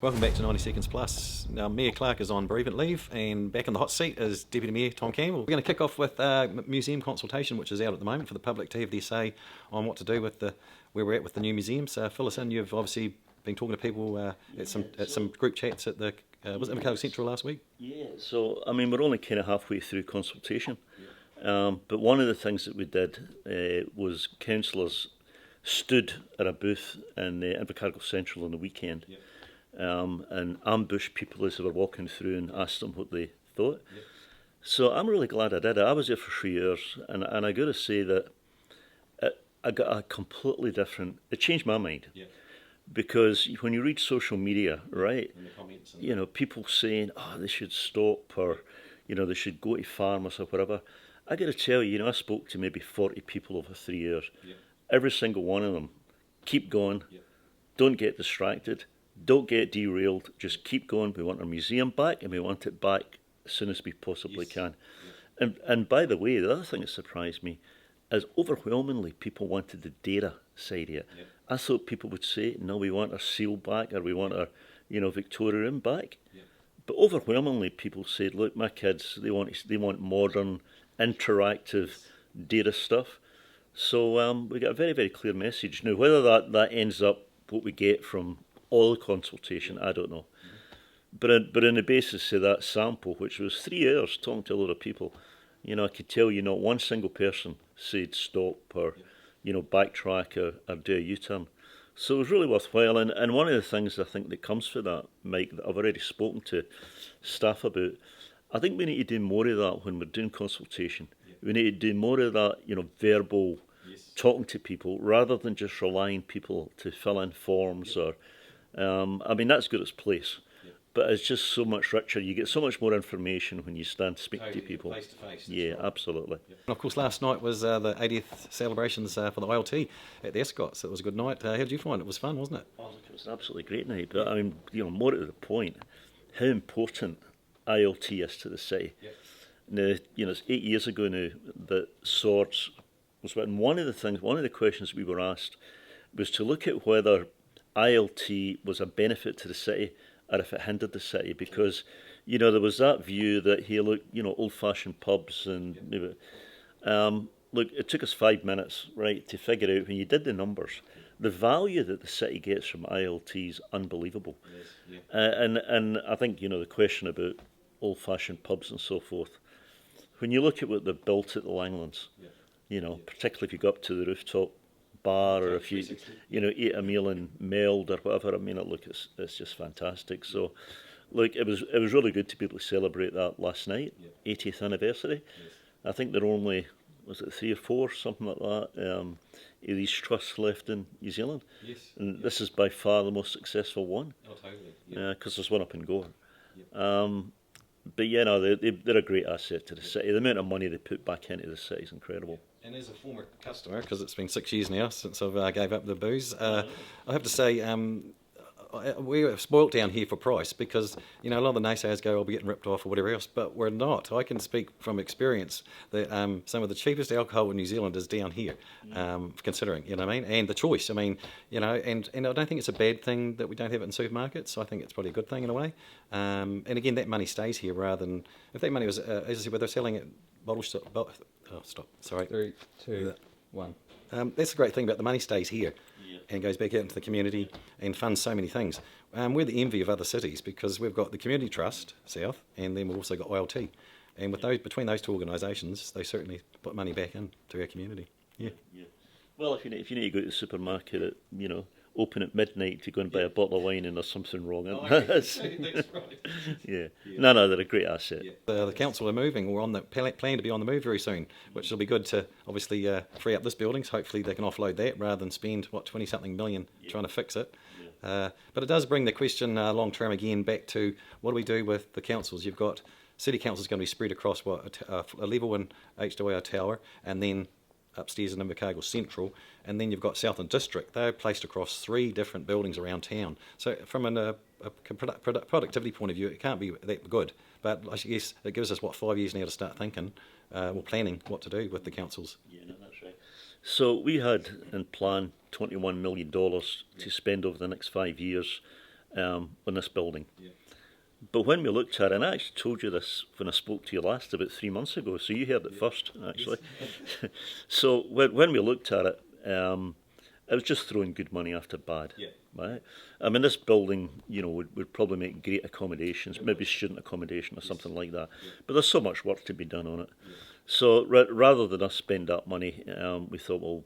Welcome back to 90 Seconds Plus. Now, Mayor Clark is on bereavement leave, and back in the hot seat is Deputy Mayor Tom Campbell. We're going to kick off with museum consultation, which is out at the moment for the public to have their say on what to do with where we're at with the new museums. Fill us in. You've obviously been talking to people at some group chats at the was it Invercargill Central last week? Yeah, so I mean we're only kind of halfway through consultation, but one of the things that we did was councillors stood at a booth in Invercargill Central on the weekend. And ambushed people as they were walking through and asked them what they thought. So I'm really glad I did it. I was there for 3 years, and I got to say that I got a completely different. It changed my mind, because when you read social media, right, people saying, "Oh, they should stop," or they should go to farmers or whatever. I got to tell you, I spoke to maybe 40 people over 3 years. Every single one of them, keep going, don't get distracted. Don't get derailed, just keep going. We want our museum back, and we want it back as soon as we possibly can. And by the way, the other thing that surprised me is overwhelmingly people wanted the data side of it. I thought people would say, no, we want our seal back, or we want our Victoria Inn back. But overwhelmingly people said, look, my kids, they want modern, interactive data stuff. So we got a very, very clear message. Now, whether that ends up what we get from all consultation, I don't know. But in the basis of that sample, which was 3 years talking to a lot of people, I could tell you not one single person said stop or, backtrack or do a U-turn. So it was really worthwhile. And one of the things I think that comes for that, Mike, that I've already spoken to staff about, I think we need to do more of that when we're doing consultation. We need to do more of that, verbal talking to people rather than just relying people to fill in forms or... I mean, that's got its place, but it's just so much richer. You get so much more information when you stand speaking to people. Face to face. Yeah, absolutely. And of course, last night was the 80th celebrations for the ILT at the Escots. It was a good night. How did you find it? It was fun, wasn't it? Oh, it was an absolutely great night. But I mean, more to the point, how important ILT is to the city. Now, it's 8 years ago now that Swords was written. One of the questions we were asked was to look at whether ILT was a benefit to the city or if it hindered the city, because there was that view that here, look, old-fashioned pubs and look, it took us 5 minutes, right, to figure out when you did the numbers, the value that the city gets from ILT is unbelievable. And I think the question about old-fashioned pubs and so forth, when you look at what they've built at the Langlands, particularly if you go up to the rooftop bar, or if you eat a meal in Meld or whatever, I mean, it's just fantastic. So, look, it was really good to be able to celebrate that last night, 80th anniversary. I think there are only, was it 3 or 4, something like that, of these trusts left in New Zealand. And this is by far the most successful one. Oh, totally. Because there's one up in Gore. But they're a great asset to the city. The amount of money they put back into the city is incredible. And as a former customer, because it's been 6 years now since I've gave up the booze, I have to say we're spoilt down here for price, because a lot of the naysayers go, "I'll be getting ripped off" or whatever else, but we're not. I can speak from experience that some of the cheapest alcohol in New Zealand is down here, considering, what I mean, and the choice. I mean, and I don't think it's a bad thing that we don't have it in supermarkets. I think it's probably a good thing in a way. And again, that money stays here rather than if that money was, as I said, where they're selling it bottle shop. Oh, stop. Sorry. 3, 2, 1. That's the great thing about the money stays here and goes back out into the community and funds so many things. We're the envy of other cities because we've got the Community Trust, South, and then we've also got ILT. And with between those two organisations, they certainly put money back into our community. Yeah. Well, if you need to go to the supermarket at, open at midnight to go and buy a bottle of wine and there's something wrong. That's right. No, they're a great asset. The council are moving. We're on the plan to be on the move very soon, which will be good to obviously free up this building. So hopefully they can offload that rather than spend 20-something million trying to fix it. But it does bring the question long term again back to what do we do with the councils? You've got city councils going to be spread across a level in H2R Tower, and then upstairs in Invercargill Central, and then you've got Southland District. They're placed across 3 different buildings around town. So from a productivity point of view, it can't be that good. But I guess it gives us, 5 years now to start thinking, planning what to do with the councils. Yeah, no, that's right. So we had in plan $21 million to spend over the next 5 years on this building. But when we looked at it, and I actually told you this when I spoke to you last about 3 months ago, so you heard it first, actually. So when we looked at it, it was just throwing good money after bad. Right? I mean, this building, would probably make great accommodations, maybe student accommodation or something like that. But there's so much work to be done on it. So rather than us spend that money, we thought, well,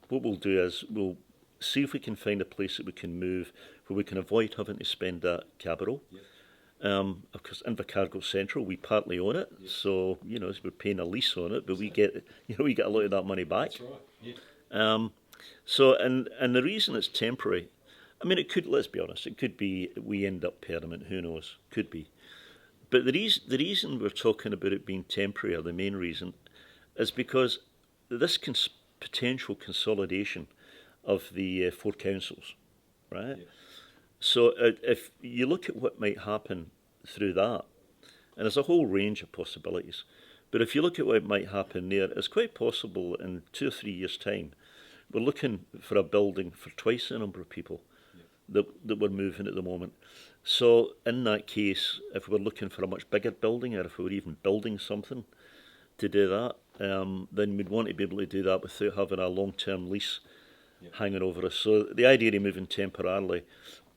what we'll do is we'll see if we can find a place that we can move where we can avoid having to spend that capital. Of course, Invercargill Central, we partly own it, so we're paying a lease on it, but we get a lot of that money back. That's right. So and the reason it's temporary, I mean, it could. Let's be honest, it could be we end up permanent. Who knows? Could be. But the reason we're talking about it being temporary, or the main reason, is because this potential consolidation of the 4 councils, right? So if you look at what might happen through that, and there's a whole range of possibilities, but if you look at what might happen there, it's quite possible in 2 or 3 years' time, we're looking for a building for twice the number of people that we're moving at the moment. So in that case, if we're looking for a much bigger building, or if we were even building something to do that, then we'd want to be able to do that without having a long-term lease hanging over us. So the idea of moving temporarily,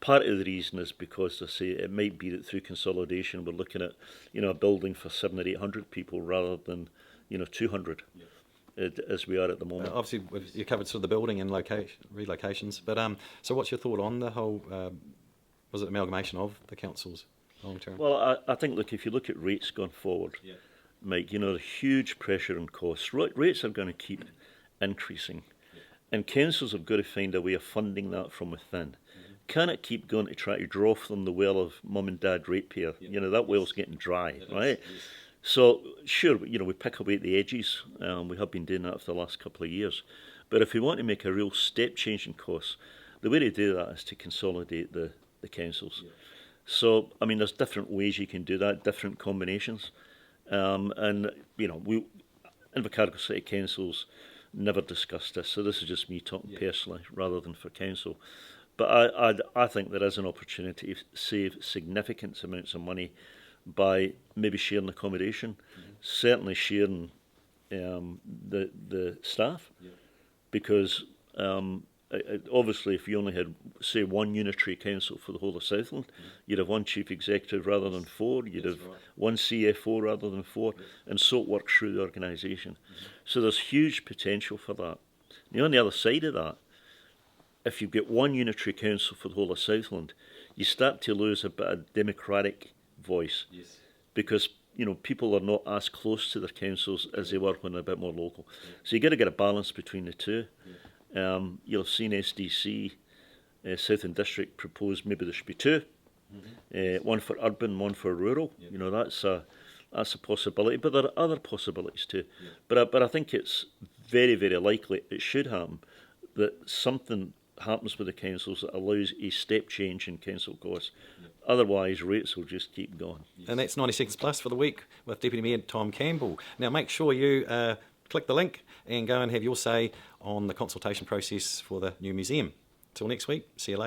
part of the reason is because, I say, it might be that through consolidation we're looking at, a building for 700 or 800 people rather than, 200, as we are at the moment. Obviously, you covered sort of the building and relocations, but so what's your thought on the whole, was it amalgamation of the councils long term? Well, I think, look, if you look at rates going forward, Mike, the huge pressure on costs. Rates are going to keep increasing, and councils have got to find a way of funding that from within. Can it keep going to try to draw from the well of mum and dad ratepayer? That well's getting dry, right? So, sure, we pick away at the edges. We have been doing that for the last couple of years. But if we want to make a real step change in costs, the way to do that is to consolidate the councils. So, I mean, there's different ways you can do that, different combinations. And, Invercargill City Council's never discussed this, so this is just me talking personally rather than for council. But I think there is an opportunity to save significant amounts of money by maybe sharing accommodation, certainly sharing the staff, because obviously if you only had, say, one unitary council for the whole of Southland, you'd have one chief executive rather than 4, you'd have one CFO rather than 4, and so it works through the organisation. So there's huge potential for that. Now, on the other side of that, if you've got one unitary council for the whole of Southland, you start to lose a bit of democratic voice, because people are not as close to their councils as they were when they're a bit more local. So you got to get a balance between the two. You'll have seen SDC, Southern District, propose maybe there should be 2, one for urban, one for rural. That's a possibility, but there are other possibilities too. But I think it's very, very likely it should happen that something happens with the councils that allows a step change in council costs. Otherwise, rates will just keep going. And that's 90 Seconds Plus for the week with Deputy Mayor Tom Campbell. Now, make sure you click the link and go and have your say on the consultation process for the new museum. Till next week, see you later.